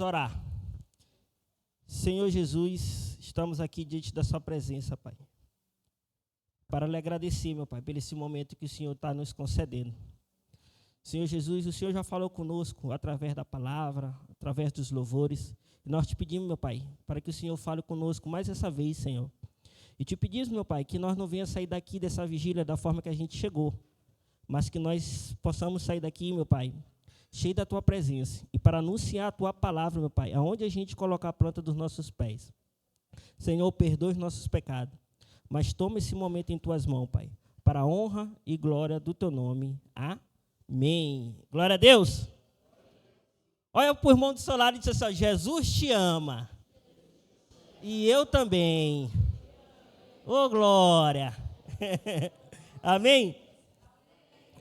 Orar. Senhor Jesus, estamos aqui diante da sua presença, Pai, para lhe agradecer, meu Pai, por esse momento que o Senhor está nos concedendo. Senhor Jesus, o Senhor já falou conosco através da palavra, através dos louvores, e nós te pedimos, meu Pai, para que o Senhor fale conosco mais essa vez, Senhor. E te pedimos, meu Pai, que nós não venhamos sair daqui dessa vigília da forma que a gente chegou, mas que nós possamos sair daqui, meu Pai, cheio da tua presença, e para anunciar a tua palavra, meu Pai, aonde a gente colocar a planta dos nossos pés. Senhor, perdoa os nossos pecados, mas toma esse momento em tuas mãos, Pai, para a honra e glória do teu nome. Amém. Glória a Deus. Olha para o irmão do seu lado e diz assim: Jesus te ama. E eu também. Ô, glória. Amém?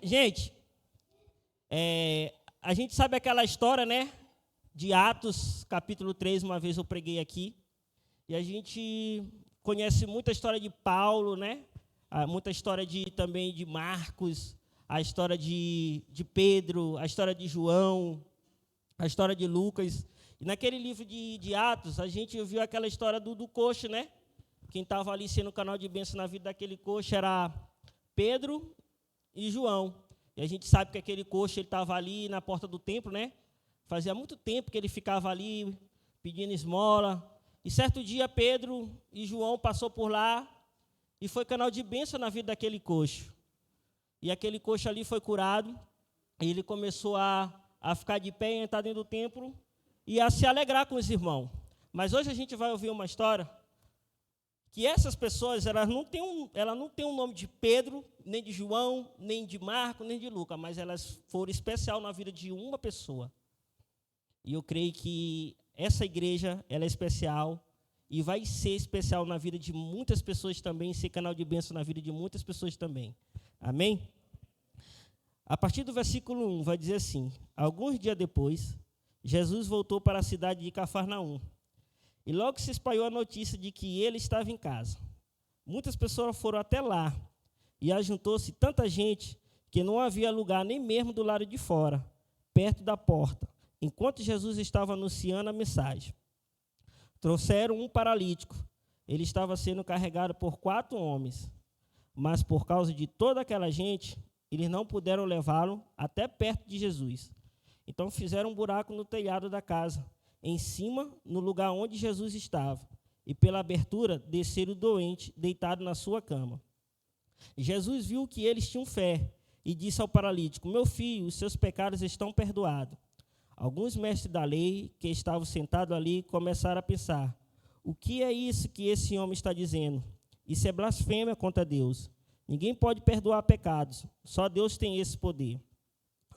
Gente, a gente sabe aquela história, né, de Atos, capítulo 3, uma vez eu preguei aqui, e a gente conhece muita história de Paulo, né, muita história também de Marcos, a história de Pedro, a história de João, a história de Lucas. E naquele livro de Atos, a gente viu aquela história do coxo, né, quem estava ali sendo o canal de bênção na vida daquele coxo era Pedro e João. E a gente sabe que aquele coxo estava ali na porta do templo, né? Fazia muito tempo que ele ficava ali pedindo esmola. E certo dia Pedro e João passou por lá e foi canal de bênção na vida daquele coxo. E aquele coxo ali foi curado. E ele começou a ficar de pé, entrar dentro do templo e a se alegrar com os irmãos. Mas hoje a gente vai ouvir uma história que essas pessoas, elas não têm um nome de Pedro, nem de João, nem de Marco, nem de Lucas, mas elas foram especial na vida de uma pessoa. E eu creio que essa igreja, ela é especial e vai ser especial na vida de muitas pessoas também, ser canal de bênção na vida de muitas pessoas também. Amém? A partir do versículo 1, vai dizer assim: alguns dias depois, Jesus voltou para a cidade de Cafarnaum. E logo se espalhou a notícia de que ele estava em casa. Muitas pessoas foram até lá, e ajuntou-se tanta gente que não havia lugar nem mesmo do lado de fora, perto da porta, enquanto Jesus estava anunciando a mensagem. Trouxeram um paralítico. Ele estava sendo carregado por 4 homens, mas por causa de toda aquela gente, eles não puderam levá-lo até perto de Jesus. Então fizeram um buraco no telhado da casa, em cima, no lugar onde Jesus estava, e pela abertura desceram o doente, deitado na sua cama. Jesus viu que eles tinham fé, e disse ao paralítico: meu filho, os seus pecados estão perdoados. Alguns mestres da lei, que estavam sentados ali, começaram a pensar: o que é isso que esse homem está dizendo? Isso é blasfêmia contra Deus. Ninguém pode perdoar pecados, só Deus tem esse poder.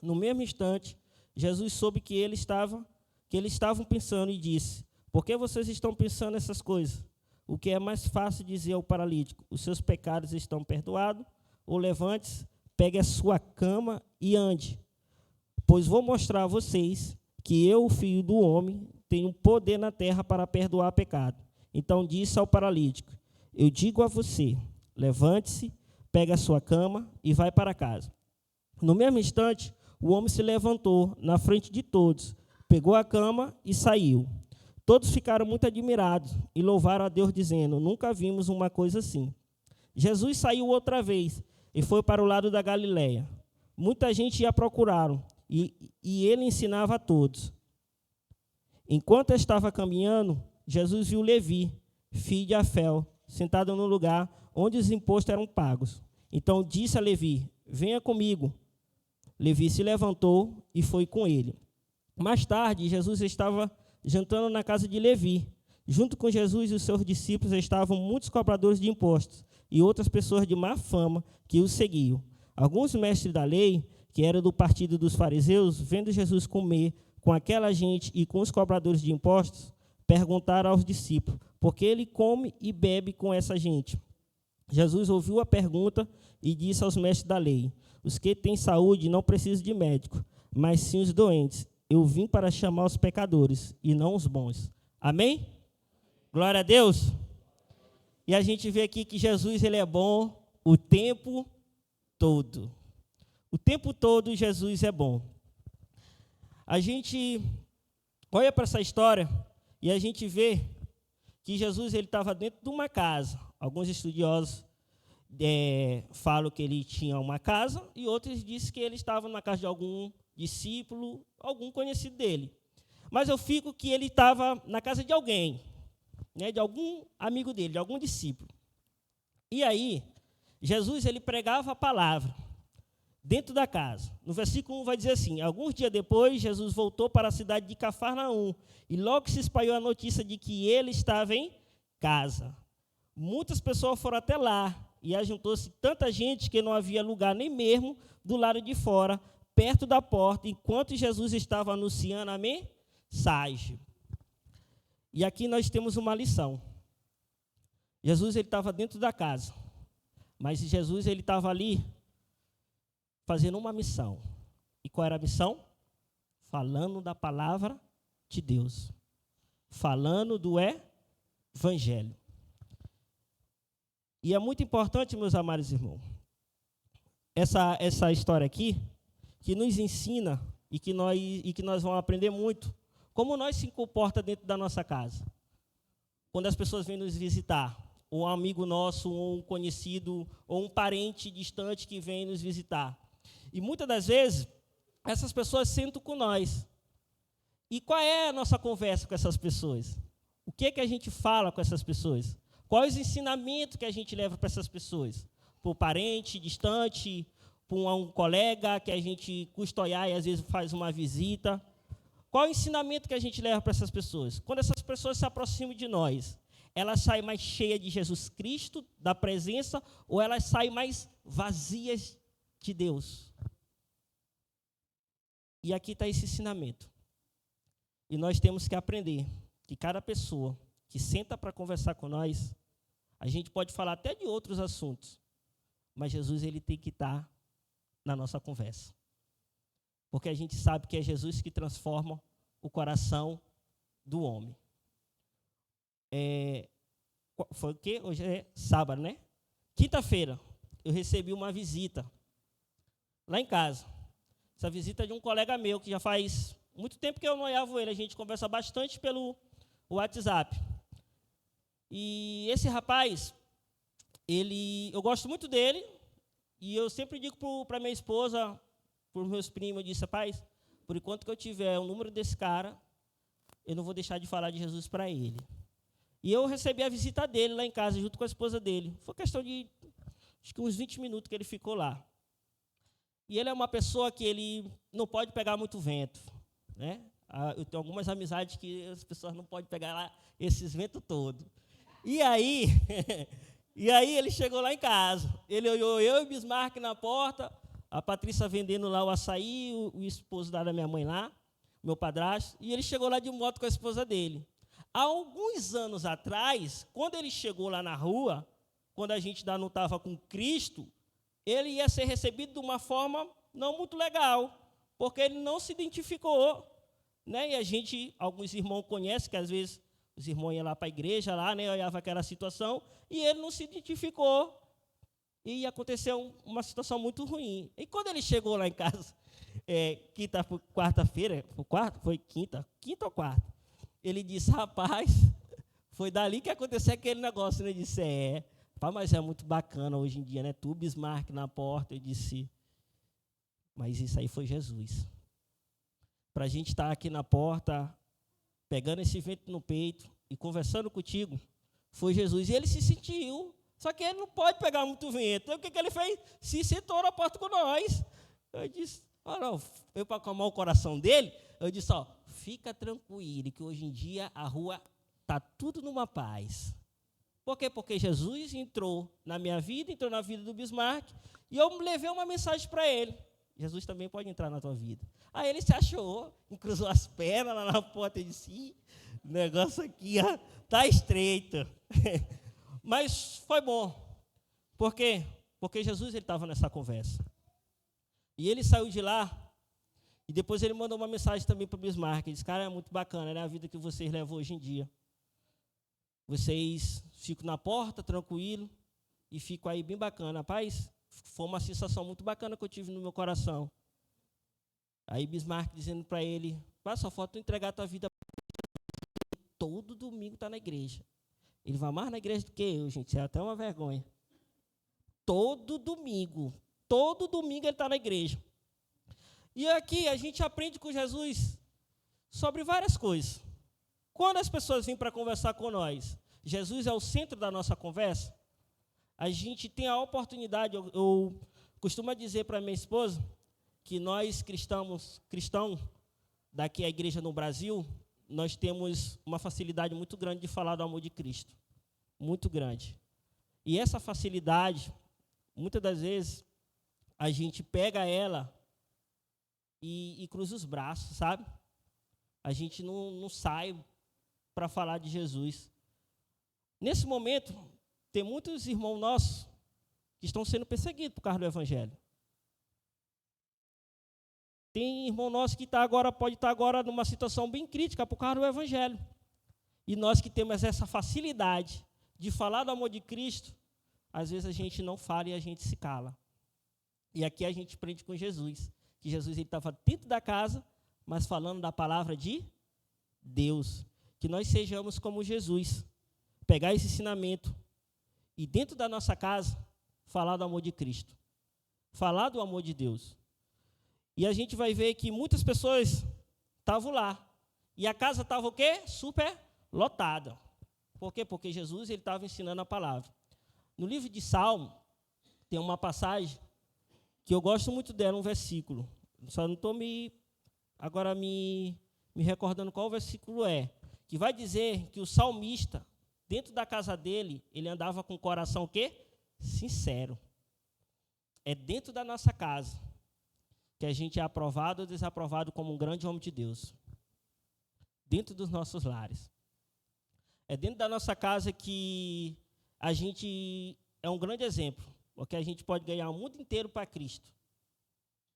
No mesmo instante, Jesus soube que eles estavam pensando e disse: por que vocês estão pensando essas coisas? O que é mais fácil dizer ao paralítico: os seus pecados estão perdoados, ou levante-se, pegue a sua cama e ande. Pois vou mostrar a vocês que eu, o Filho do Homem, tenho poder na terra para perdoar pecado. Então disse ao paralítico: eu digo a você, levante-se, pegue a sua cama e vai para casa. No mesmo instante, o homem se levantou na frente de todos, pegou a cama e saiu. Todos ficaram muito admirados e louvaram a Deus, dizendo: nunca vimos uma coisa assim. Jesus saiu outra vez e foi para o lado da Galileia. Muita gente ia procurá-lo e ele ensinava a todos. Enquanto estava caminhando, Jesus viu Levi, filho de Alfeu, sentado no lugar onde os impostos eram pagos. Então disse a Levi: venha comigo. Levi se levantou e foi com ele. Mais tarde, Jesus estava jantando na casa de Levi. Junto com Jesus e os seus discípulos estavam muitos cobradores de impostos e outras pessoas de má fama que o seguiam. Alguns mestres da lei, que eram do partido dos fariseus, vendo Jesus comer com aquela gente e com os cobradores de impostos, perguntaram aos discípulos: por que ele come e bebe com essa gente? Jesus ouviu a pergunta e disse aos mestres da lei: os que têm saúde não precisam de médico, mas sim os doentes. Eu vim para chamar os pecadores e não os bons. Amém? Glória a Deus. E a gente vê aqui que Jesus, ele é bom o tempo todo. O tempo todo Jesus é bom. A gente olha para essa história e a gente vê que Jesus ele estava dentro de uma casa. Alguns estudiosos falam que ele tinha uma casa e outros dizem que ele estava na casa de algum discípulo, algum conhecido dele. Mas eu fico que ele estava na casa de alguém, né, de algum amigo dele, de algum discípulo. E aí, Jesus ele pregava a palavra dentro da casa. No versículo 1 vai dizer assim: alguns dias depois, Jesus voltou para a cidade de Cafarnaum, e logo se espalhou a notícia de que ele estava em casa. Muitas pessoas foram até lá, e ajuntou-se tanta gente que não havia lugar nem mesmo do lado de fora, perto da porta, enquanto Jesus estava anunciando a mensagem. E aqui nós temos uma lição. Jesus ele estava dentro da casa, mas Jesus ele estava ali fazendo uma missão. E qual era a missão? Falando da palavra de Deus. Falando do Evangelho. E é muito importante, meus amados irmãos, essa história aqui, que nos ensina e que nós vamos aprender muito, como nós se comporta dentro da nossa casa. Quando as pessoas vêm nos visitar, ou um amigo nosso, ou um conhecido, ou um parente distante que vem nos visitar. E muitas das vezes, essas pessoas sentam com nós. E qual é a nossa conversa com essas pessoas? O que a gente fala com essas pessoas? Quais os ensinamentos que a gente leva para essas pessoas? Para o parente distante, para um colega que a gente custoiar e às vezes faz uma visita. Qual o ensinamento que a gente leva para essas pessoas? Quando essas pessoas se aproximam de nós, elas saem mais cheias de Jesus Cristo, da presença, ou elas saem mais vazias de Deus? E aqui está esse ensinamento. E nós temos que aprender que cada pessoa que senta para conversar com nós, a gente pode falar até de outros assuntos, mas Jesus ele tem que estar na nossa conversa. Porque a gente sabe que é Jesus que transforma o coração do homem. Foi o quê? Hoje é sábado, né? Quinta-feira, eu recebi uma visita lá em casa. Essa visita é de um colega meu, que já faz muito tempo que eu não olhava ele. A gente conversa bastante pelo WhatsApp. E esse rapaz, eu gosto muito dele, e eu sempre digo para minha esposa, para os meus primos, eu disse: rapaz, por enquanto que eu tiver o número desse cara, eu não vou deixar de falar de Jesus para ele. E eu recebi a visita dele lá em casa, junto com a esposa dele. Foi questão de, acho que uns 20 minutos que ele ficou lá. E ele é uma pessoa que ele não pode pegar muito vento, né? Eu tenho algumas amizades que as pessoas não podem pegar lá esses ventos todos. E aí, ele chegou lá em casa. Ele olhou eu e o Bismarck na porta, a Patrícia vendendo lá o açaí, o esposo da minha mãe lá, meu padrasto, e ele chegou lá de moto com a esposa dele. Há alguns anos atrás, quando ele chegou lá na rua, quando a gente ainda não estava com Cristo, ele ia ser recebido de uma forma não muito legal, porque ele não se identificou, né? E alguns irmãos conhecem, que às vezes os irmãos iam lá para a igreja, lá, né, olhavam aquela situação, e ele não se identificou, e aconteceu uma situação muito ruim. E quando ele chegou lá em casa, quarta-feira, foi quinta ou quarta, ele disse: rapaz, foi dali que aconteceu aquele negócio, né? Ele disse: pá, mas é muito bacana hoje em dia, né? Tu, Bismarck, na porta. Eu disse: mas isso aí foi Jesus. Para a gente estar aqui na porta, pegando esse vento no peito e conversando contigo, foi Jesus. E ele se sentiu, só que ele não pode pegar muito vento. Então, o que ele fez? Se sentou na porta com nós. Eu disse: eu para acalmar o coração dele, eu disse: fica tranquilo, que hoje em dia a rua está tudo numa paz. Por quê? Porque Jesus entrou na minha vida, entrou na vida do Bismarck, e eu levei uma mensagem para ele. Jesus também pode entrar na tua vida. Aí ele se achou, cruzou as pernas lá na porta e disse: o negócio aqui está estreito. Mas foi bom. Por quê? Porque Jesus estava nessa conversa. E ele saiu de lá, e depois ele mandou uma mensagem também para o Bismarck. Ele disse: cara, é muito bacana, né, a vida que vocês levam hoje em dia. Vocês ficam na porta, tranquilo, e ficam aí bem bacana. Rapaz, foi uma sensação muito bacana que eu tive no meu coração. Aí Bismarck dizendo para ele: só falta tu entregar a tua vida todo domingo está na igreja. Ele vai mais na igreja do que eu, gente. É até uma vergonha. Todo domingo ele está na igreja. E aqui a gente aprende com Jesus sobre várias coisas. Quando as pessoas vêm para conversar com nós, Jesus é o centro da nossa conversa, a gente tem a oportunidade, eu costumo dizer para minha esposa, que nós cristãos daqui à igreja no Brasil, nós temos uma facilidade muito grande de falar do amor de Cristo. Muito grande. E essa facilidade, muitas das vezes, a gente pega ela e cruza os braços, sabe? A gente não sai para falar de Jesus. Nesse momento, tem muitos irmãos nossos que estão sendo perseguidos por causa do Evangelho. Tem irmão nosso que pode estar agora numa situação bem crítica por causa do Evangelho. E nós que temos essa facilidade de falar do amor de Cristo, às vezes a gente não fala e a gente se cala. E aqui a gente aprende com Jesus, que Jesus estava dentro da casa, mas falando da palavra de Deus. Que nós sejamos como Jesus, pegar esse ensinamento e dentro da nossa casa, falar do amor de Cristo, falar do amor de Deus. E a gente vai ver que muitas pessoas estavam lá, e a casa estava o quê? Super lotada. Por quê? Porque Jesus estava ensinando a palavra. No livro de Salmo, tem uma passagem que eu gosto muito dela, um versículo. Só não estou me recordando qual versículo é. Que vai dizer que o salmista, dentro da casa dele, ele andava com o coração o quê? Sincero. É dentro da nossa casa que a gente é aprovado ou desaprovado como um grande homem de Deus. Dentro dos nossos lares. É dentro da nossa casa que a gente é um grande exemplo, porque a gente pode ganhar o mundo inteiro para Cristo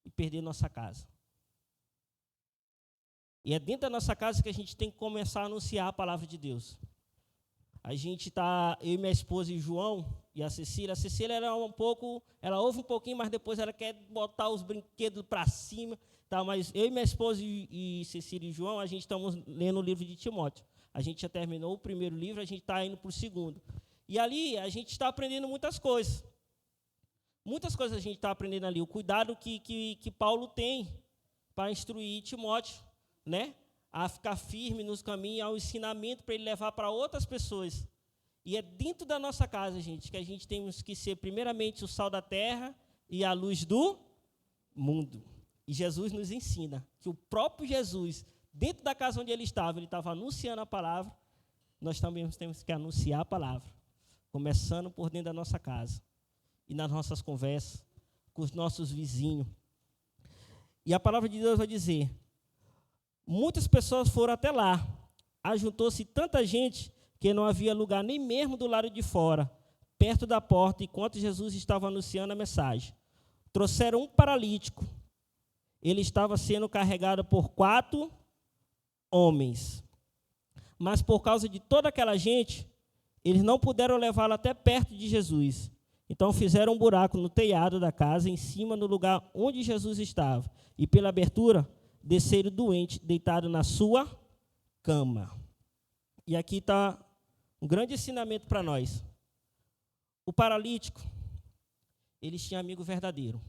e perder nossa casa. E é dentro da nossa casa que a gente tem que começar a anunciar a palavra de Deus. A gente está, eu e minha esposa e João e a Cecília ela ouve um pouquinho, mas depois ela quer botar os brinquedos para cima, tá? Mas eu e minha esposa e Cecília e João, a gente estamos lendo o livro de Timóteo. A gente já terminou o primeiro livro, a gente está indo para o segundo. E ali a gente está aprendendo muitas coisas. Muitas coisas a gente está aprendendo ali. O cuidado que Paulo tem para instruir Timóteo, né? A ficar firme nos caminhos, ao ensinamento para ele levar para outras pessoas. E é dentro da nossa casa, gente, que a gente temos que ser, primeiramente, o sal da terra e a luz do mundo. E Jesus nos ensina que o próprio Jesus, dentro da casa onde ele estava anunciando a palavra, nós também temos que anunciar a palavra, começando por dentro da nossa casa e nas nossas conversas com os nossos vizinhos. E a palavra de Deus vai dizer: muitas pessoas foram até lá, ajuntou-se tanta gente que não havia lugar nem mesmo do lado de fora, perto da porta, enquanto Jesus estava anunciando a mensagem. Trouxeram um paralítico. Ele estava sendo carregado por 4 homens. Mas por causa de toda aquela gente, eles não puderam levá-lo até perto de Jesus. Então fizeram um buraco no telhado da casa, em cima do lugar onde Jesus estava. E pela abertura, desceram o doente, deitado na sua cama. E aqui está um grande ensinamento para nós. O paralítico, ele tinha amigo verdadeiro.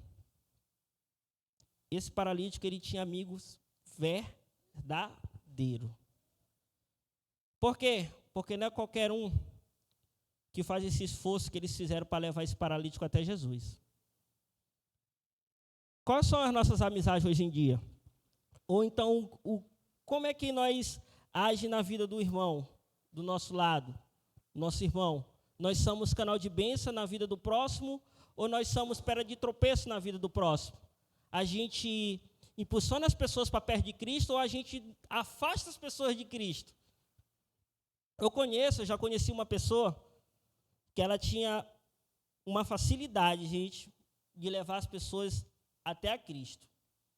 Esse paralítico, ele tinha amigos verdadeiros. Por quê? Porque não é qualquer um que faz esse esforço que eles fizeram para levar esse paralítico até Jesus. Quais são as nossas amizades hoje em dia? Ou então, como é que nós agimos na vida do irmão, do nosso lado, nosso irmão? Nós somos canal de bênção na vida do próximo ou nós somos pedra de tropeço na vida do próximo? A gente impulsiona as pessoas para perto de Cristo ou a gente afasta as pessoas de Cristo? Eu já conheci uma pessoa que ela tinha uma facilidade, gente, de levar as pessoas até a Cristo.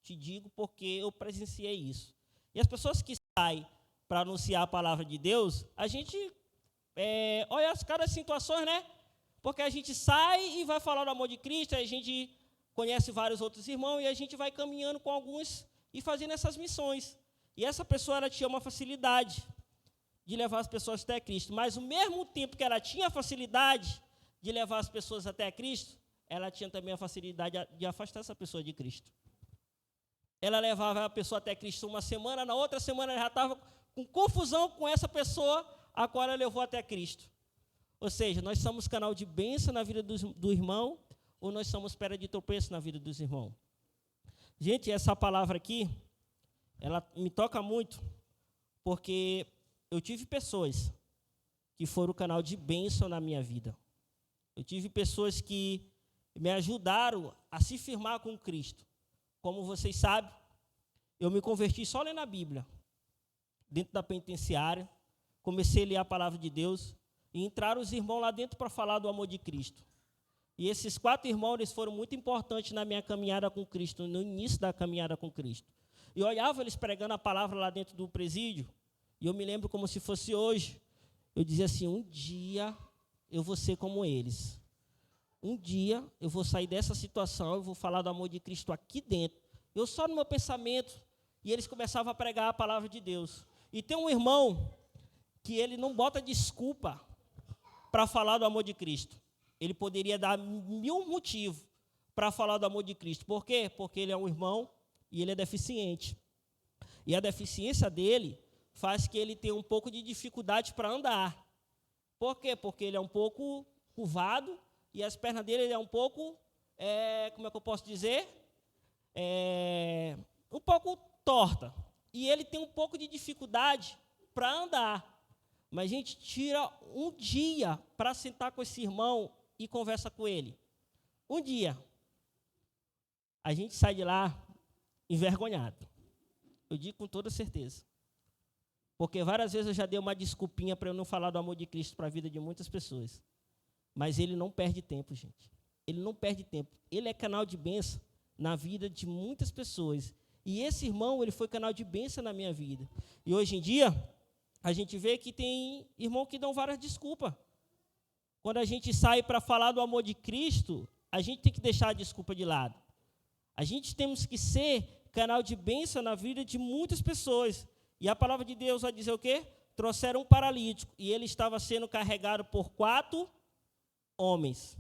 Te digo porque eu presenciei isso. E as pessoas que saem para anunciar a palavra de Deus, a gente olha as caras situações, né? Porque a gente sai e vai falar do amor de Cristo, a gente conhece vários outros irmãos e a gente vai caminhando com alguns e fazendo essas missões. E essa pessoa, ela tinha uma facilidade de levar as pessoas até Cristo, mas ao mesmo tempo que ela tinha a facilidade de levar as pessoas até Cristo, ela tinha também a facilidade de afastar essa pessoa de Cristo. Ela levava a pessoa até Cristo uma semana, na outra semana ela já estava com confusão com essa pessoa a qual ela levou até Cristo. Ou seja, nós somos canal de bênção na vida do irmão, ou nós somos pedra de tropeço na vida dos irmãos. Gente, essa palavra aqui, ela me toca muito, porque eu tive pessoas que foram canal de bênção na minha vida. Eu tive pessoas que me ajudaram a se firmar com Cristo. Como vocês sabem, eu me converti só lendo a Bíblia. Dentro da penitenciária, comecei a ler a palavra de Deus, e entraram os irmãos lá dentro para falar do amor de Cristo. E esses 4 irmãos, eles foram muito importantes na minha caminhada com Cristo, no início da caminhada com Cristo. E eu olhava eles pregando a palavra lá dentro do presídio, e eu me lembro como se fosse hoje. Eu dizia assim, um dia eu vou ser como eles. Um dia eu vou sair dessa situação, eu vou falar do amor de Cristo aqui dentro. Eu só no meu pensamento, e eles começavam a pregar a palavra de Deus. E tem um irmão que ele não bota desculpa para falar do amor de Cristo. Ele poderia dar 1000 motivos para falar do amor de Cristo. Por quê? Porque ele é um irmão e ele é deficiente. E a deficiência dele faz que ele tenha um pouco de dificuldade para andar. Por quê? Porque ele é um pouco curvado e as pernas dele é um pouco, como é que eu posso dizer? Um pouco torta. E ele tem um pouco de dificuldade para andar. Mas a gente tira um dia para sentar com esse irmão e conversa com ele. Um dia. A gente sai de lá envergonhado. Eu digo com toda certeza. Porque várias vezes eu já dei uma desculpinha para eu não falar do amor de Cristo para a vida de muitas pessoas. Mas ele não perde tempo, gente. Ele não perde tempo. Ele é canal de bênção na vida de muitas pessoas. E esse irmão, ele foi canal de bênção na minha vida. E hoje em dia, a gente vê que tem irmão que dão várias desculpas. Quando a gente sai para falar do amor de Cristo, a gente tem que deixar a desculpa de lado. A gente temos que ser canal de bênção na vida de muitas pessoas. E a palavra de Deus vai dizer o quê? Trouxeram um paralítico, e ele estava sendo carregado por 4 homens.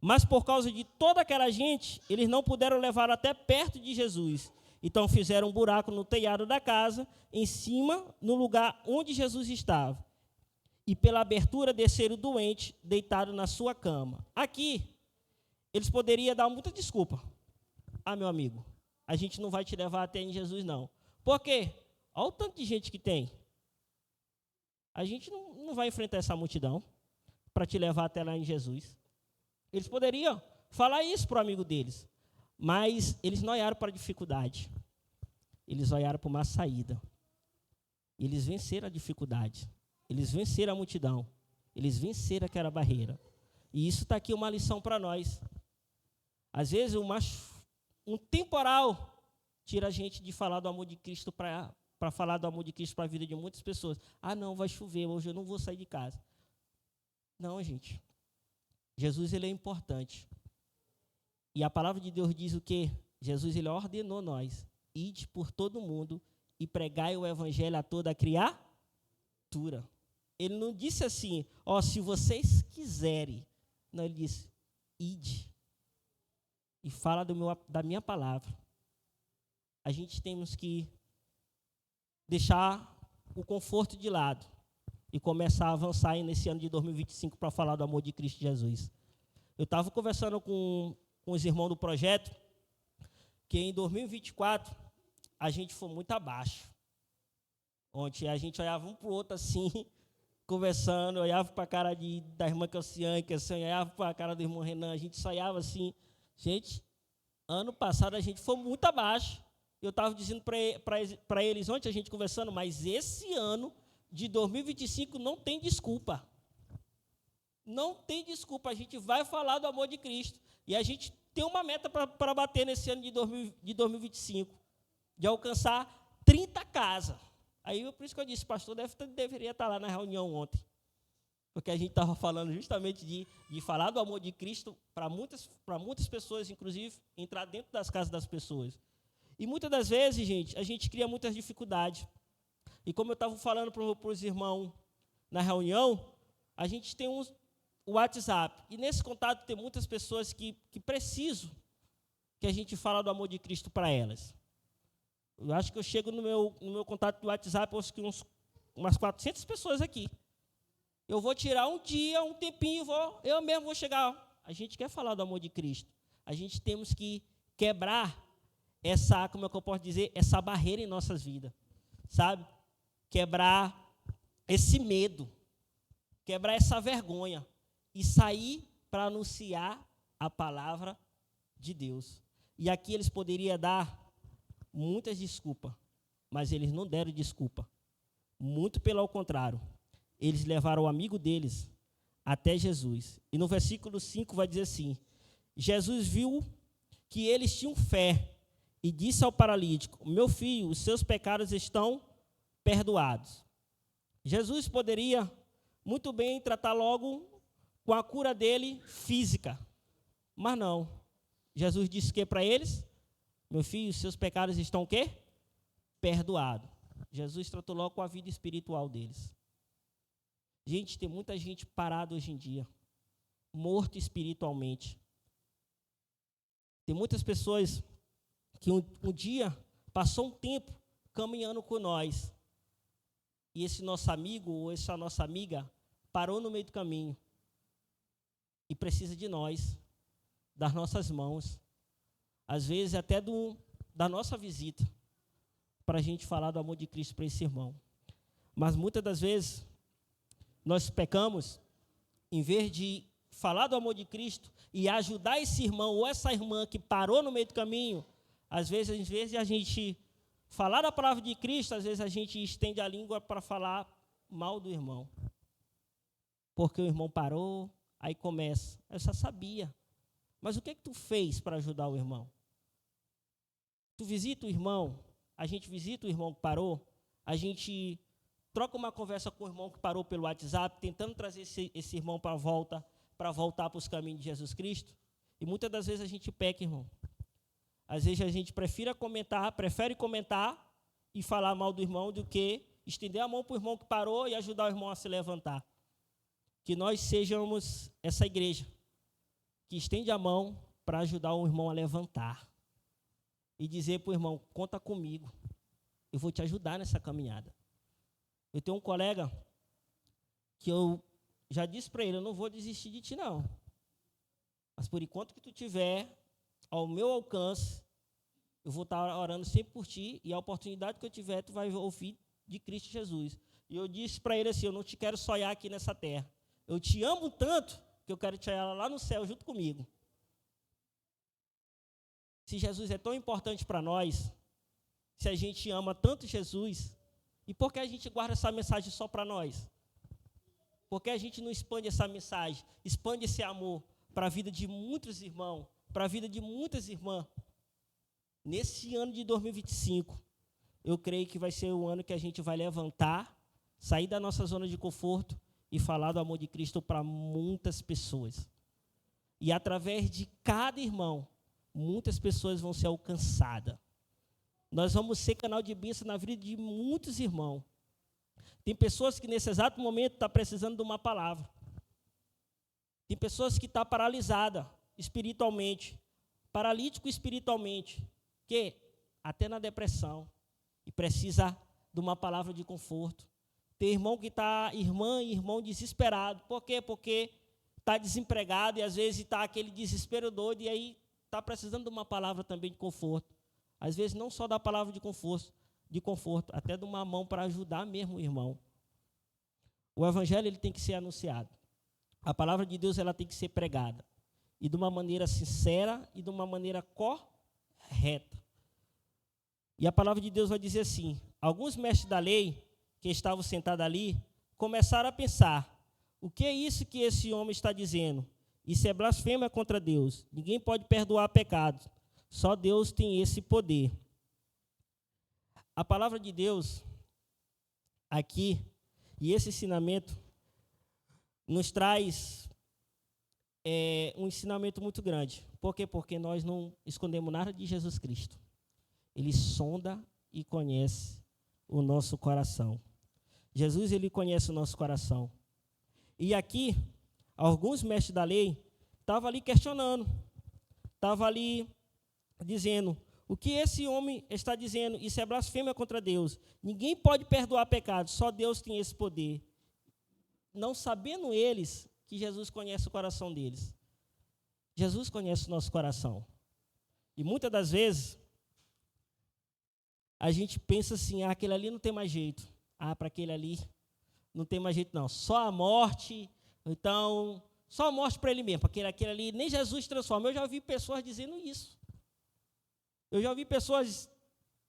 Mas por causa de toda aquela gente, eles não puderam levar até perto de Jesus. Então fizeram um buraco no telhado da casa, em cima, no lugar onde Jesus estava. E pela abertura desceram o doente, deitado na sua cama. Aqui, eles poderiam dar muita desculpa. Ah, meu amigo, a gente não vai te levar até em Jesus, não. Por quê? Olha o tanto de gente que tem. A gente não vai enfrentar essa multidão para te levar até lá em Jesus. Eles poderiam falar isso para o amigo deles, mas eles não olharam para a dificuldade. Eles olharam para uma saída. Eles venceram a dificuldade. Eles venceram a multidão. Eles venceram aquela barreira. E isso está aqui uma lição para nós. Às vezes, um temporal tira a gente de falar do amor de Cristo para falar do amor de Cristo para a vida de muitas pessoas. Ah, não, vai chover, hoje eu não vou sair de casa. Não, gente. Jesus, ele é importante. E a palavra de Deus diz o quê? Jesus, ele ordenou nós. Ide por todo mundo e pregai o evangelho a toda a criatura. Ele não disse assim, se vocês quiserem. Não, ele disse, ide. E fala da minha palavra. A gente temos que deixar o conforto de lado e começar a avançar aí nesse ano de 2025 para falar do amor de Cristo Jesus. Eu estava conversando com os irmãos do projeto que em 2024 a gente foi muito abaixo. Ontem a gente olhava um para o outro assim, conversando, olhava para a cara da irmã Calciane, olhava para a cara do irmão Renan, a gente só olhava assim. Gente, ano passado a gente foi muito abaixo. Eu estava dizendo para eles ontem, a gente conversando, mas esse ano de 2025 não tem desculpa. Não tem desculpa, a gente vai falar do amor de Cristo. E a gente tem uma meta para bater nesse ano de 2025, de alcançar 30 casas. Aí, por isso que eu disse, pastor deveria estar lá na reunião ontem. Porque a gente estava falando justamente de falar do amor de Cristo para muitas pessoas, inclusive, entrar dentro das casas das pessoas. E muitas das vezes, gente, a gente cria muitas dificuldades. E como eu estava falando para os irmãos na reunião, a gente tem o WhatsApp. E nesse contato tem muitas pessoas que precisam que a gente fala do amor de Cristo para elas. Eu acho que eu chego no meu contato do WhatsApp, eu acho que umas 400 pessoas aqui. Eu vou tirar um dia, um tempinho, eu mesmo vou chegar. A gente quer falar do amor de Cristo. A gente temos que quebrar essa, como é que eu posso dizer, essa barreira em nossas vidas, sabe? Quebrar esse medo, quebrar essa vergonha e sair para anunciar a palavra de Deus. E aqui eles poderiam dar muitas desculpas, mas eles não deram desculpa. Muito pelo contrário, eles levaram o amigo deles até Jesus. E no versículo 5 vai dizer assim: Jesus viu que eles tinham fé e disse ao paralítico: meu filho, os seus pecados estão perdoados. Jesus poderia muito bem tratar logo com a cura dele física, mas não. Jesus disse que para eles: meu filho, os seus pecados estão o quê? Perdoados. Jesus tratou logo com a vida espiritual deles. Gente, tem muita gente parada hoje em dia, morto espiritualmente. Tem muitas pessoas que um dia passou um tempo caminhando com nós, e esse nosso amigo ou essa nossa amiga parou no meio do caminho e precisa de nós, das nossas mãos, às vezes até da nossa visita, para a gente falar do amor de Cristo para esse irmão. Mas muitas das vezes nós pecamos, em vez de falar do amor de Cristo e ajudar esse irmão ou essa irmã que parou no meio do caminho, às vezes, em vez de a gente falar da palavra de Cristo, às vezes a gente estende a língua para falar mal do irmão. Porque o irmão parou, aí começa: eu só sabia. Mas o que tu fez para ajudar o irmão? Tu visita o irmão, a gente visita o irmão que parou, a gente troca uma conversa com o irmão que parou pelo WhatsApp, tentando trazer esse irmão para voltar para os caminhos de Jesus Cristo. E muitas das vezes a gente peca, irmão. Às vezes a gente prefere comentar e falar mal do irmão do que estender a mão para o irmão que parou e ajudar o irmão a se levantar. Que nós sejamos essa igreja que estende a mão para ajudar o irmão a levantar. E dizer para o irmão: conta comigo, eu vou te ajudar nessa caminhada. Eu tenho um colega que eu já disse para ele: eu não vou desistir de ti, não. Mas por enquanto que tu tiver ao meu alcance, eu vou estar orando sempre por ti, e a oportunidade que eu tiver, tu vai ouvir de Cristo Jesus. E eu disse para ele assim: eu não te quero sonhar aqui nessa terra. Eu te amo tanto que eu quero te olhar lá no céu junto comigo. Se Jesus é tão importante para nós, se a gente ama tanto Jesus, e por que a gente guarda essa mensagem só para nós? Por que a gente não expande essa mensagem, expande esse amor para a vida de muitos irmãos, para a vida de muitas irmãs? Nesse ano de 2025, eu creio que vai ser o ano que a gente vai levantar, sair da nossa zona de conforto e falar do amor de Cristo para muitas pessoas. E através de cada irmão, muitas pessoas vão ser alcançadas. Nós vamos ser canal de bênção na vida de muitos irmãos. Tem pessoas que nesse exato momento estão precisando de uma palavra. Tem pessoas que estão paralisadas espiritualmente, paralítico espiritualmente, que até na depressão, e precisa de uma palavra de conforto. Tem irmão que está, irmã e irmão desesperado. Por quê? Porque está desempregado e às vezes está aquele desespero doido e aí está precisando de uma palavra também de conforto. Às vezes não só da palavra de conforto, até de uma mão para ajudar mesmo o irmão. O evangelho ele tem que ser anunciado. A palavra de Deus ela tem que ser pregada. E de uma maneira sincera e de uma maneira correta. E a palavra de Deus vai dizer assim: alguns mestres da lei que estavam sentados ali começaram a pensar: o que é isso que esse homem está dizendo? Isso é blasfêmia contra Deus. Ninguém pode perdoar pecados. Só Deus tem esse poder. A palavra de Deus aqui, e esse ensinamento, nos traz um ensinamento muito grande. Por quê? Porque nós não escondemos nada de Jesus Cristo. Ele sonda e conhece o nosso coração. Jesus, ele conhece o nosso coração. E aqui, alguns mestres da lei estavam ali questionando, estavam ali dizendo, o que esse homem está dizendo? Isso é blasfêmia contra Deus. Ninguém pode perdoar pecados, só Deus tem esse poder. Não sabendo eles que Jesus conhece o coração deles. Jesus conhece o nosso coração. E muitas das vezes, a gente pensa assim, aquele ali não tem mais jeito. Para aquele ali não tem mais jeito não. Só a morte, então, só a morte para ele mesmo. Porque aquele ali, nem Jesus transforma. Eu já ouvi pessoas dizendo isso. Eu já ouvi pessoas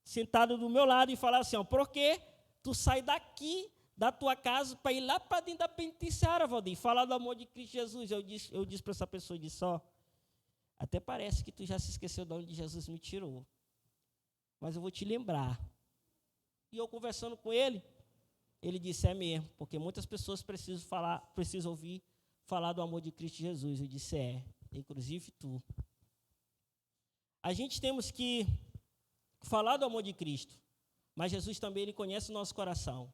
sentadas do meu lado e falar assim, por que tu sai daqui da tua casa para ir lá para dentro da penitenciária, Valdir, falar do amor de Cristo Jesus? Eu disse para essa pessoa, até parece que tu já se esqueceu de onde Jesus me tirou. Mas eu vou te lembrar. E eu conversando com ele, ele disse, é mesmo, porque muitas pessoas precisam ouvir falar do amor de Cristo Jesus. Eu disse, inclusive tu. A gente temos que falar do amor de Cristo, mas Jesus também, ele conhece o nosso coração.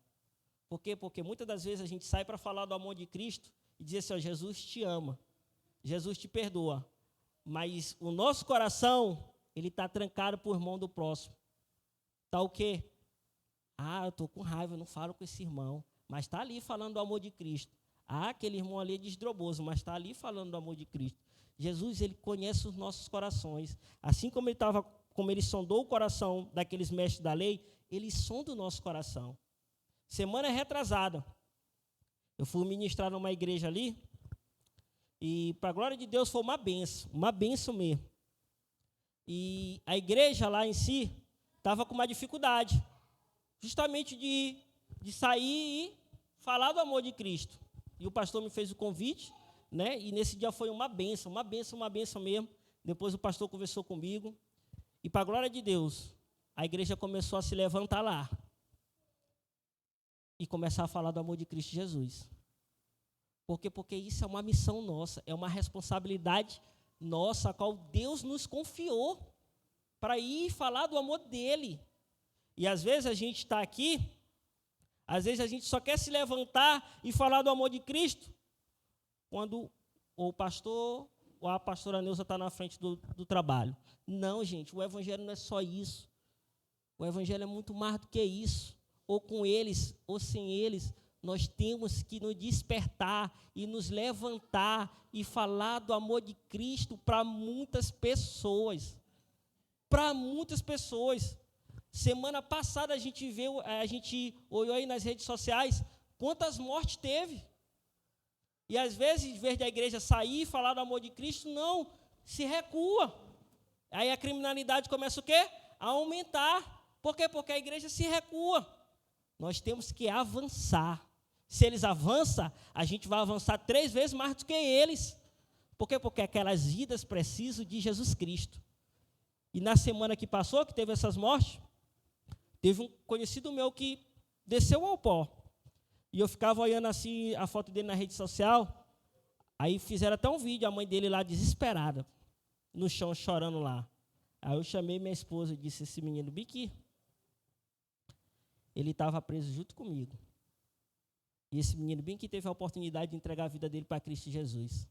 Por quê? Porque muitas das vezes a gente sai para falar do amor de Cristo e diz assim, Jesus te ama, Jesus te perdoa, mas o nosso coração, ele está trancado por irmão do próximo. Está o quê? Eu estou com raiva, eu não falo com esse irmão, mas está ali falando do amor de Cristo. Aquele irmão ali é desdroboso, mas está ali falando do amor de Cristo. Jesus, ele conhece os nossos corações. Assim como ele sondou o coração daqueles mestres da lei, ele sonda o nosso coração. Semana retrasada, eu fui ministrar numa igreja ali, e para a glória de Deus foi uma benção mesmo. E a igreja lá em si estava com uma dificuldade, justamente de sair e falar do amor de Cristo. E o pastor me fez o convite, né? E nesse dia foi uma benção mesmo. Depois o pastor conversou comigo. E para a glória de Deus, a igreja começou a se levantar lá. E começar a falar do amor de Cristo Jesus. Por quê? Porque isso é uma missão nossa, é uma responsabilidade nossa, a qual Deus nos confiou para ir falar do amor dele. E às vezes a gente está aqui, às vezes a gente só quer se levantar e falar do amor de Cristo, quando o pastor ou a pastora Neuza está na frente do trabalho. Não, gente, o evangelho não é só isso. O evangelho é muito mais do que isso. Ou com eles, ou sem eles, nós temos que nos despertar e nos levantar e falar do amor de Cristo para muitas pessoas. Para muitas pessoas. Semana passada a gente olhou aí nas redes sociais quantas mortes teve. E às vezes, em vez da igreja sair e falar do amor de Cristo, não, se recua. Aí a criminalidade começa o quê? A aumentar. Por quê? Porque a igreja se recua. Nós temos que avançar. Se eles avançam, a gente vai avançar 3 vezes mais do que eles. Por quê? Porque aquelas vidas precisam de Jesus Cristo. E na semana que passou, que teve essas mortes, teve um conhecido meu que desceu ao pó. E eu ficava olhando assim a foto dele na rede social. Aí fizeram até um vídeo, a mãe dele lá desesperada, no chão, chorando lá. Aí eu chamei minha esposa e disse, esse menino Biqui, ele estava preso junto comigo. E esse menino bem que teve a oportunidade de entregar a vida dele para Cristo Jesus.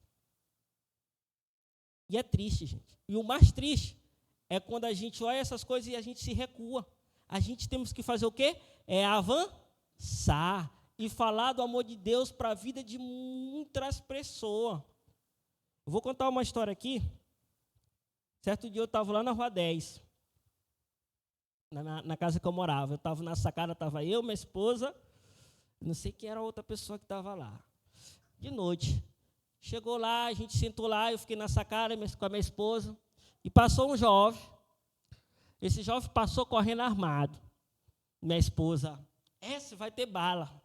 E é triste, gente. E o mais triste é quando a gente olha essas coisas e a gente se recua. A gente temos que fazer o quê? É avançar e falar do amor de Deus para a vida de muitas pessoas. Eu vou contar uma história aqui. Certo dia eu estava lá na Rua 10, na casa que eu morava. Eu estava na sacada, estava eu, minha esposa, não sei quem era a outra pessoa que estava lá. De noite. Chegou lá, a gente sentou lá, eu fiquei na sacada com a minha esposa, e passou um jovem. Esse jovem passou correndo armado. Minha esposa, esse vai ter bala.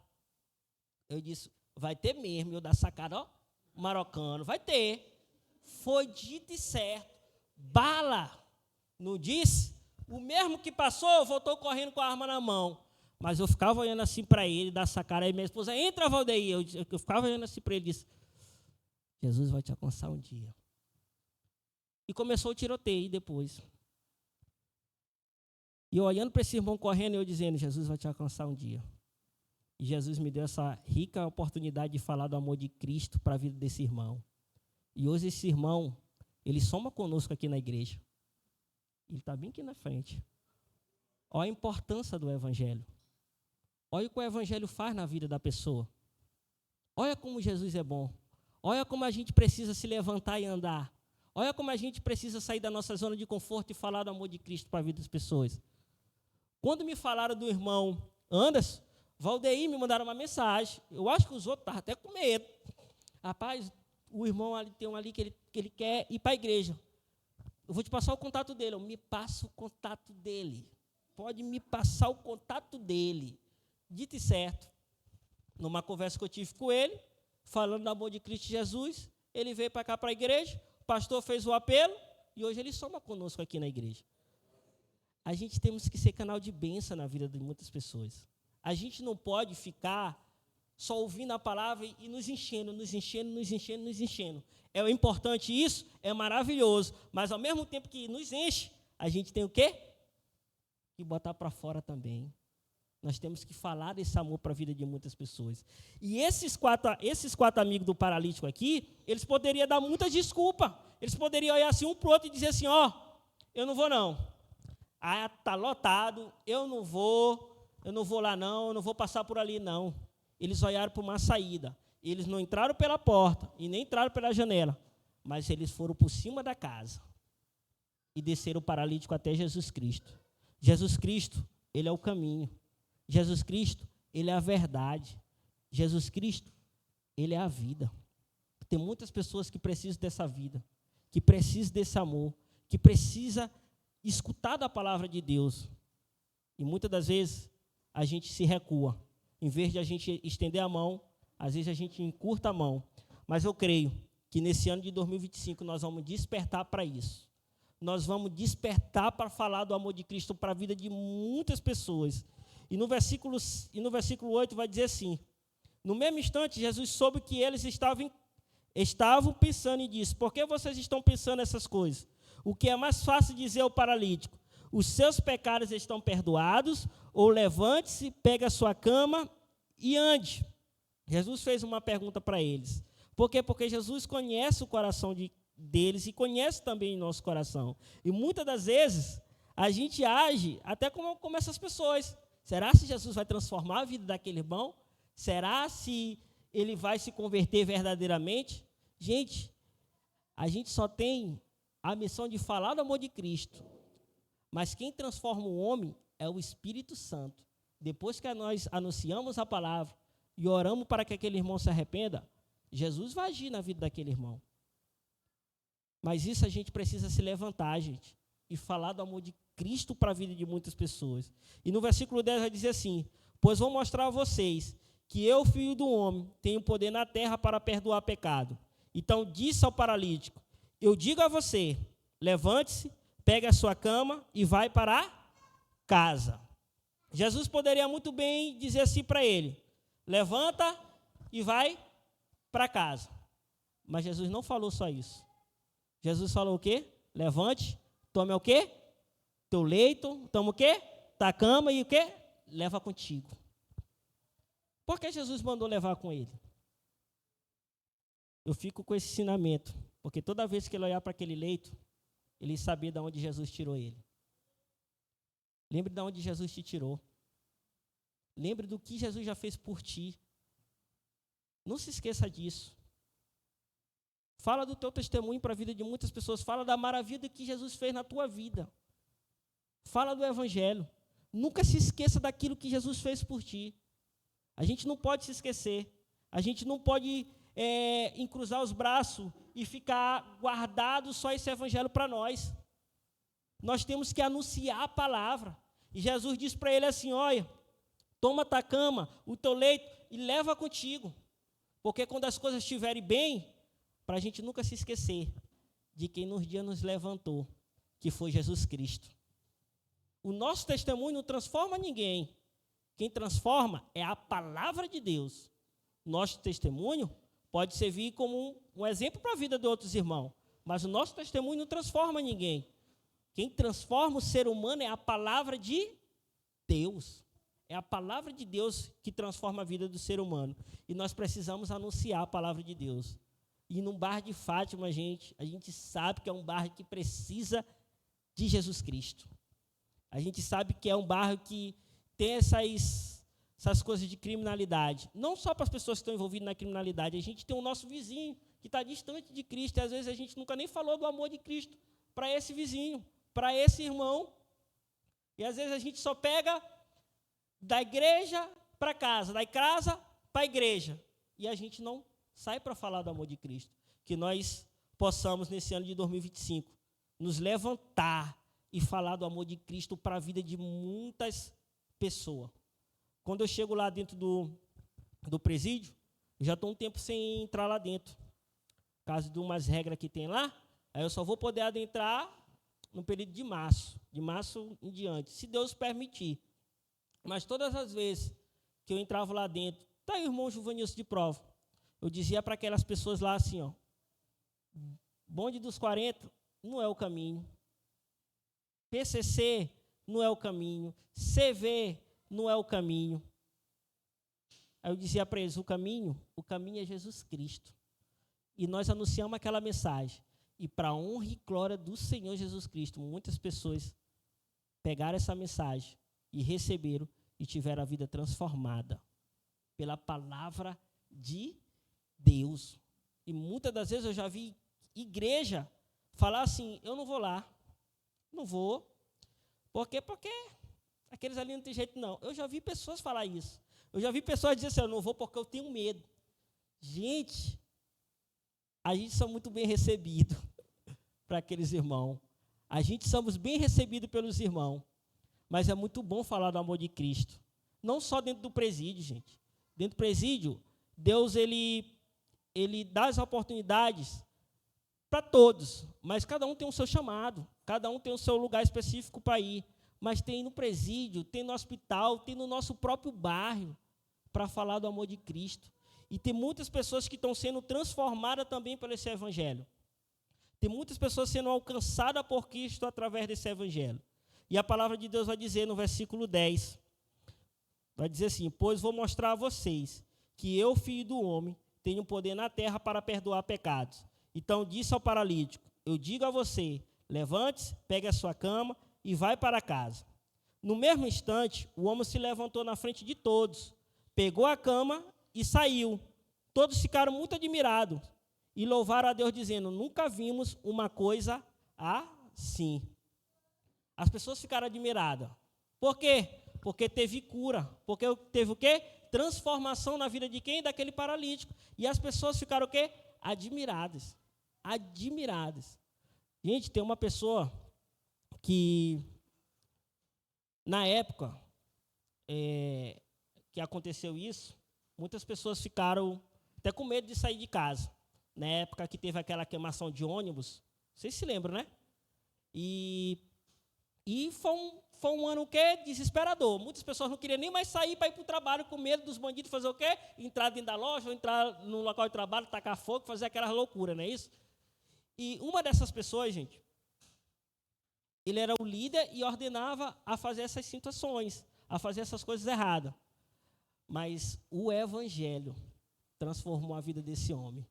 Eu disse, vai ter mesmo. Eu da sacada, ó, marocano, vai ter. Foi dito e certo. Bala. Não disse? O mesmo que passou, voltou correndo com a arma na mão. Mas eu ficava olhando assim para ele, da sacada. Aí minha esposa, entra, Valdeir. Eu ficava olhando assim para ele e disse, Jesus vai te alcançar um dia. E começou o tiroteio depois. E eu olhando para esse irmão correndo, e eu dizendo, Jesus vai te alcançar um dia. E Jesus me deu essa rica oportunidade de falar do amor de Cristo para a vida desse irmão. E hoje esse irmão, ele soma conosco aqui na igreja. Ele está bem aqui na frente. Olha a importância do evangelho. Olha o que o evangelho faz na vida da pessoa. Olha como Jesus é bom. Olha como a gente precisa se levantar e andar. Olha como a gente precisa sair da nossa zona de conforto e falar do amor de Cristo para a vida das pessoas. Quando me falaram do irmão Anderson, Valdeir me mandaram uma mensagem. Eu acho que os outros estavam até com medo. Rapaz, o irmão ali tem um ali que ele quer ir para a igreja. Eu vou te passar o contato dele. Eu me passo o contato dele. Pode me passar o contato dele. Dito e certo. Numa conversa que eu tive com ele, falando do amor de Cristo Jesus, ele veio para cá para a igreja, o pastor fez o apelo, e hoje ele soma conosco aqui na igreja. A gente temos que ser canal de bênção na vida de muitas pessoas. A gente não pode ficar só ouvindo a palavra e nos enchendo. É importante isso, é maravilhoso, mas ao mesmo tempo que nos enche, a gente tem o quê? Que botar para fora também. Nós temos que falar desse amor para a vida de muitas pessoas. E esses quatro amigos do paralítico aqui, eles poderiam dar muitas desculpas. Eles poderiam olhar assim um para o outro e dizer assim, eu não vou não. Ah, está lotado, eu não vou lá não, eu não vou passar por ali não. Eles olharam para uma saída. Eles não entraram pela porta e nem entraram pela janela, mas eles foram por cima da casa e desceram o paralítico até Jesus Cristo. Jesus Cristo, ele é o caminho. Jesus Cristo, ele é a verdade. Jesus Cristo, ele é a vida. Tem muitas pessoas que precisam dessa vida, que precisam desse amor, que precisam escutar da palavra de Deus. E muitas das vezes a gente se recua. Em vez de a gente estender a mão, às vezes a gente encurta a mão. Mas eu creio que nesse ano de 2025 nós vamos despertar para isso. Nós vamos despertar para falar do amor de Cristo para a vida de muitas pessoas. E no versículo 8 vai dizer assim, no mesmo instante, Jesus soube que eles estavam pensando e disse, por que vocês estão pensando essas coisas? O que é mais fácil dizer ao paralítico, os seus pecados estão perdoados, ou levante-se, pegue a sua cama e ande. Jesus fez uma pergunta para eles. Por quê? Porque Jesus conhece o coração deles e conhece também o nosso coração. E muitas das vezes a gente age até como essas pessoas. Será se Jesus vai transformar a vida daquele irmão? Será se ele vai se converter verdadeiramente? Gente, a gente só tem a missão de falar do amor de Cristo. Mas quem transforma o homem é o Espírito Santo. Depois que nós anunciamos a palavra e oramos para que aquele irmão se arrependa, Jesus vai agir na vida daquele irmão. Mas isso a gente precisa se levantar, gente, e falar do amor de Cristo para a vida de muitas pessoas. E no versículo 10 vai dizer assim, pois vou mostrar a vocês que eu, filho do homem, tenho poder na terra para perdoar pecado. Então disse ao paralítico, eu digo a você, levante-se, pegue a sua cama e vai para casa. Jesus poderia muito bem dizer assim para ele, levanta e vai para casa. Mas Jesus não falou só isso. Jesus falou o quê? Levante, tome o quê? Teu leito, toma o quê? Tua cama e o quê? Leva contigo. Por que Jesus mandou levar com ele? Eu fico com esse ensinamento, porque toda vez que ele olhar para aquele leito, ele sabia de onde Jesus tirou ele. Lembre de onde Jesus te tirou. Lembre do que Jesus já fez por ti. Não se esqueça disso. Fala do teu testemunho para a vida de muitas pessoas. Fala da maravilha que Jesus fez na tua vida. Fala do evangelho. Nunca se esqueça daquilo que Jesus fez por ti. A gente não pode se esquecer. A gente não pode encruzar os braços e ficar guardado só esse evangelho para nós. Nós temos que anunciar a palavra. E Jesus disse para ele assim, olha, toma tua cama, o teu leito e leva contigo. Porque quando as coisas estiverem bem, para a gente nunca se esquecer de quem nos dias nos levantou, que foi Jesus Cristo. O nosso testemunho não transforma ninguém. Quem transforma é a palavra de Deus. Nosso testemunho pode servir como um exemplo para a vida de outros irmãos, mas o nosso testemunho não transforma ninguém. Quem transforma o ser humano é a palavra de Deus. É a palavra de Deus que transforma a vida do ser humano. E nós precisamos anunciar a palavra de Deus. E no bairro de Fátima, a gente sabe que é um bairro que precisa de Jesus Cristo. A gente sabe que é um bairro que tem essas coisas de criminalidade. Não só para as pessoas que estão envolvidas na criminalidade. A gente tem o nosso vizinho que está distante de Cristo. E às vezes a gente nunca nem falou do amor de Cristo para esse vizinho, para esse irmão. E às vezes a gente só pega da igreja para casa, da casa para a igreja. E a gente não sai para falar do amor de Cristo. Que nós possamos, nesse ano de 2025, nos levantar e falar do amor de Cristo para a vida de muitas pessoas. Quando eu chego lá dentro do presídio, eu já estou um tempo sem entrar lá dentro. Por causa de umas regras que tem lá, aí eu só vou poder adentrar no período de março em diante, se Deus permitir. Mas todas as vezes que eu entrava lá dentro, tá aí o irmão Juvanilson de prova, eu dizia para aquelas pessoas lá assim, ó, bonde dos 40 não é o caminho, PCC não é o caminho, CV não é o caminho. Aí eu dizia para eles, o caminho é Jesus Cristo. E nós anunciamos aquela mensagem. E para a honra e glória do Senhor Jesus Cristo, muitas pessoas pegaram essa mensagem e receberam e tiveram a vida transformada pela palavra de Deus. E muitas das vezes eu já vi igreja falar assim, eu não vou lá, não vou. Por quê? Porque aqueles ali não tem jeito não. Eu já vi pessoas falar isso. Eu já vi pessoas dizer assim, eu não vou porque eu tenho medo. Gente, a gente são muito bem recebidos para aqueles irmãos. A gente somos bem recebidos pelos irmãos. Mas é muito bom falar do amor de Cristo. Não só dentro do presídio, gente. Dentro do presídio, Deus, ele dá as oportunidades para todos. Mas cada um tem o seu chamado. Cada um tem o seu lugar específico para ir. Mas tem no presídio, tem no hospital, tem no nosso próprio bairro para falar do amor de Cristo. E tem muitas pessoas que estão sendo transformadas também pelo esse evangelho. Tem muitas pessoas sendo alcançadas por Cristo através desse evangelho. E a palavra de Deus vai dizer no versículo 10, vai dizer assim, pois vou mostrar a vocês que eu, filho do homem, tenho poder na terra para perdoar pecados. Então disse ao paralítico, eu digo a você, levante-se, pegue a sua cama e vai para casa. No mesmo instante, o homem se levantou na frente de todos, pegou a cama e saiu. Todos ficaram muito admirados e louvaram a Deus, dizendo, nunca vimos uma coisa assim. As pessoas ficaram admiradas. Por quê? Porque teve cura. Porque teve o quê? Transformação na vida de quem? Daquele paralítico. E as pessoas ficaram o quê? Admiradas. Admiradas. Gente, tem uma pessoa que, na época que aconteceu isso, muitas pessoas ficaram até com medo de sair de casa. Na época que teve aquela queimação de ônibus, vocês se lembram, né? E foi um ano o quê? Desesperador. Muitas pessoas não queriam nem mais sair para ir para o trabalho com medo dos bandidos fazer o quê? Entrar dentro da loja, ou entrar no local de trabalho, tacar fogo, fazer aquelas loucuras, não é isso? E uma dessas pessoas, gente, ele era o líder e ordenava a fazer essas situações, a fazer essas coisas erradas. Mas o evangelho transformou a vida desse homem.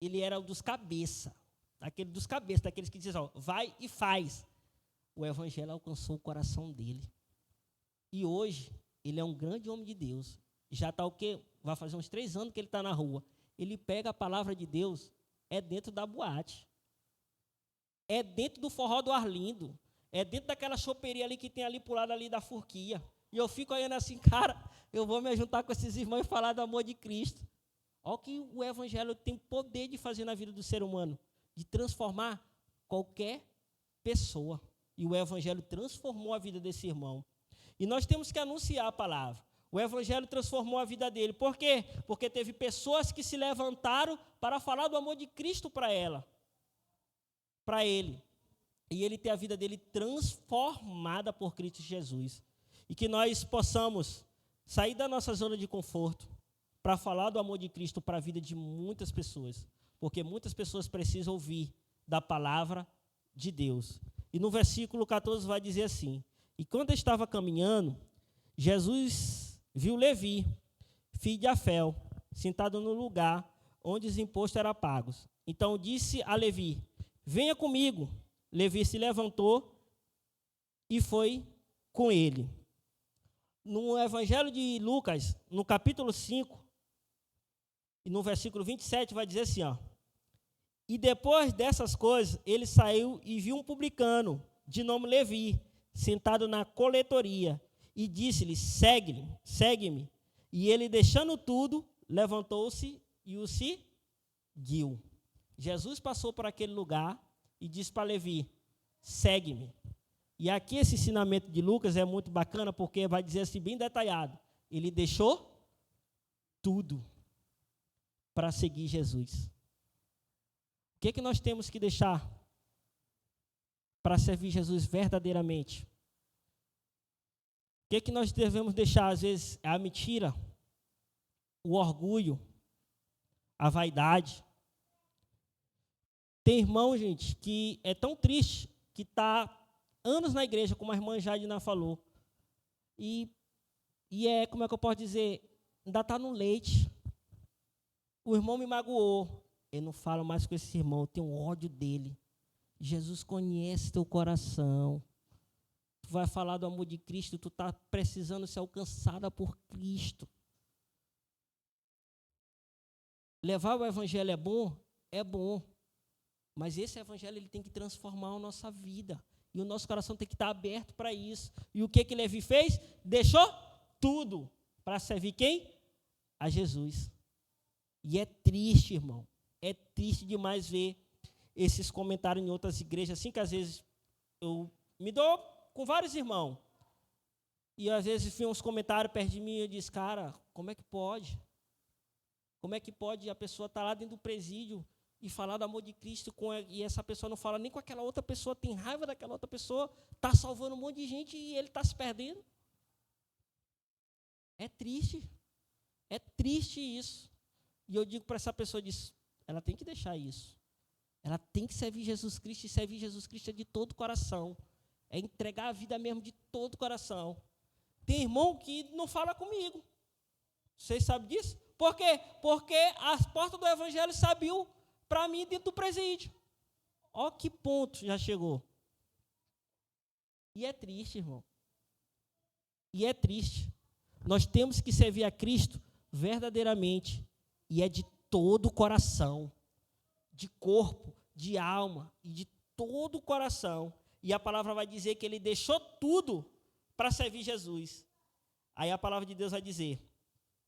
Ele era o dos cabeça, daqueles que dizem, ó, vai e faz. O evangelho alcançou o coração dele. E hoje, ele é um grande homem de Deus. Já está o quê? Vai fazer uns 3 anos que ele está na rua. Ele pega a palavra de Deus, é dentro da boate. É dentro do forró do Arlindo. É dentro daquela choperia ali que tem ali pro lado ali da Forquia. E eu fico olhando assim, cara, eu vou me juntar com esses irmãos e falar do amor de Cristo. Olha o que o evangelho tem poder de fazer na vida do ser humano. De transformar qualquer pessoa. E o evangelho transformou a vida desse irmão. E nós temos que anunciar a palavra. O evangelho transformou a vida dele. Por quê? Porque teve pessoas que se levantaram para falar do amor de Cristo para ele. E ele tem a vida dele transformada por Cristo Jesus. E que nós possamos sair da nossa zona de conforto para falar do amor de Cristo para a vida de muitas pessoas. Porque muitas pessoas precisam ouvir da palavra de Deus. E no versículo 14 vai dizer assim: e quando estava caminhando, Jesus viu Levi, filho de Alfeu, sentado no lugar onde os impostos eram pagos. Então disse a Levi: venha comigo. Levi se levantou e foi com ele. No Evangelho de Lucas, no capítulo 5, e no versículo 27, vai dizer assim, ó: e depois dessas coisas, ele saiu e viu um publicano, de nome Levi, sentado na coletoria, e disse-lhe: segue-me. E ele, deixando tudo, levantou-se e o seguiu. Jesus passou por aquele lugar e disse para Levi: segue-me. E aqui esse ensinamento de Lucas é muito bacana, porque vai dizer assim, bem detalhado: ele deixou tudo para seguir Jesus. O que nós temos que deixar para servir Jesus verdadeiramente? O que nós devemos deixar? Às vezes é a mentira, o orgulho, a vaidade. Tem irmão, gente, que é tão triste, que está anos na igreja, como a irmã Jadina falou, e como é que eu posso dizer, ainda está no leite. O irmão me magoou, eu não falo mais com esse irmão, eu tenho ódio dele. Jesus conhece teu coração. Tu vai falar do amor de Cristo, tu está precisando ser alcançada por Cristo. Levar o evangelho é bom? É bom. Mas esse evangelho ele tem que transformar a nossa vida. E o nosso coração tem que estar aberto para isso. E o que Levi fez? Deixou tudo para servir quem? A Jesus. E é triste, irmão. É triste demais ver esses comentários em outras igrejas, assim que às vezes eu me dou com vários irmãos. E às vezes vem uns comentários perto de mim e eu digo: cara, como é que pode? Como é que pode a pessoa estar lá dentro do presídio e falar do amor de Cristo e essa pessoa não fala nem com aquela outra pessoa, tem raiva daquela outra pessoa, está salvando um monte de gente e ele está se perdendo? É triste isso. E eu digo para essa pessoa, ela tem que deixar isso. Ela tem que servir Jesus Cristo, e servir Jesus Cristo é de todo o coração. É entregar a vida mesmo de todo o coração. Tem irmão que não fala comigo. Vocês sabem disso? Por quê? Porque as portas do evangelho se abriu para mim dentro do presídio. Ó que ponto já chegou. E é triste, irmão. E é triste. Nós temos que servir a Cristo verdadeiramente. E é de todo o coração. De corpo, de alma e de todo o coração. E a palavra vai dizer que ele deixou tudo para servir Jesus. Aí a palavra de Deus vai dizer: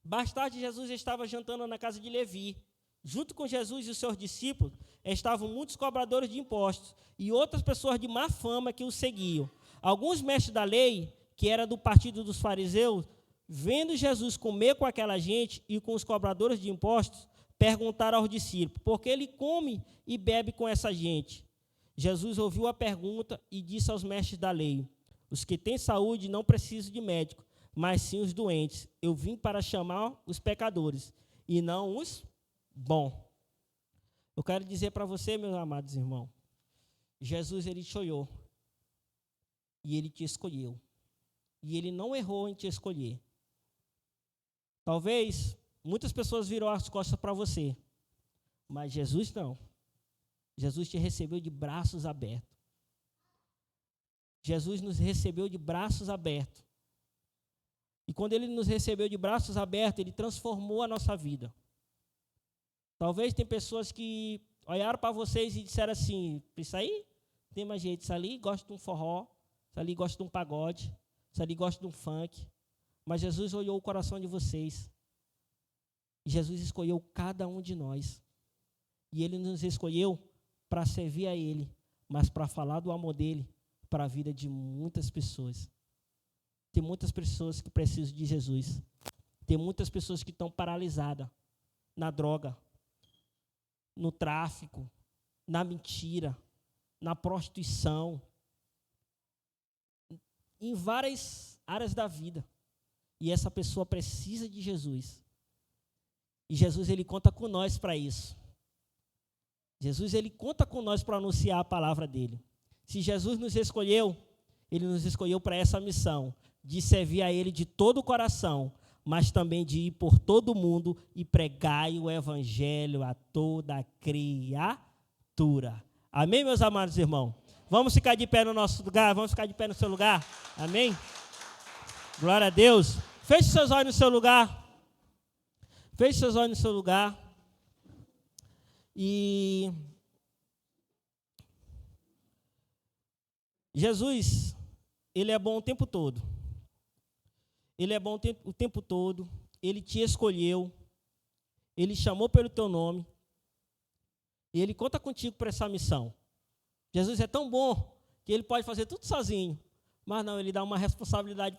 mais tarde Jesus estava jantando na casa de Levi. Junto com Jesus e os seus discípulos estavam muitos cobradores de impostos e outras pessoas de má fama que o seguiam. Alguns mestres da lei, que era do partido dos fariseus, vendo Jesus comer com aquela gente e com os cobradores de impostos, perguntaram aos discípulos: por que ele come e bebe com essa gente? Jesus ouviu a pergunta e disse aos mestres da lei: os que têm saúde não precisam de médico, mas sim os doentes. Eu vim para chamar os pecadores, e não os bons. Eu quero dizer para você, meus amados irmãos, Jesus, ele te olhou, e ele te escolheu, e ele não errou em te escolher. Talvez muitas pessoas viram as costas para você, mas Jesus não. Jesus te recebeu de braços abertos. Jesus nos recebeu de braços abertos. E quando ele nos recebeu de braços abertos, ele transformou a nossa vida. Talvez tem pessoas que olharam para vocês e disseram assim: isso aí tem mais jeito, isso ali gosta de um forró, isso ali gosta de um pagode, isso ali gosta de um funk. Mas Jesus olhou o coração de vocês. E Jesus escolheu cada um de nós. E ele nos escolheu para servir a ele, mas para falar do amor dele para a vida de muitas pessoas. Tem muitas pessoas que precisam de Jesus. Tem muitas pessoas que estão paralisadas na droga, no tráfico, na mentira, na prostituição, em várias áreas da vida. E essa pessoa precisa de Jesus. E Jesus, ele conta com nós para isso. Jesus, ele conta com nós para anunciar a palavra dele. Se Jesus nos escolheu, Ele nos escolheu para essa missão, de servir a Ele de todo o coração, mas também de ir por todo o mundo e pregar o evangelho a toda criatura. Amém, meus amados irmãos? Vamos ficar de pé no nosso lugar? Vamos ficar de pé no seu lugar? Amém? Glória a Deus. Feche seus olhos no seu lugar. Feche seus olhos no seu lugar. E Jesus, Ele é bom o tempo todo. Ele é bom o tempo todo. Ele te escolheu. Ele chamou pelo teu nome. E Ele conta contigo para essa missão. Jesus é tão bom que Ele pode fazer tudo sozinho. Mas não, Ele dá uma responsabilidade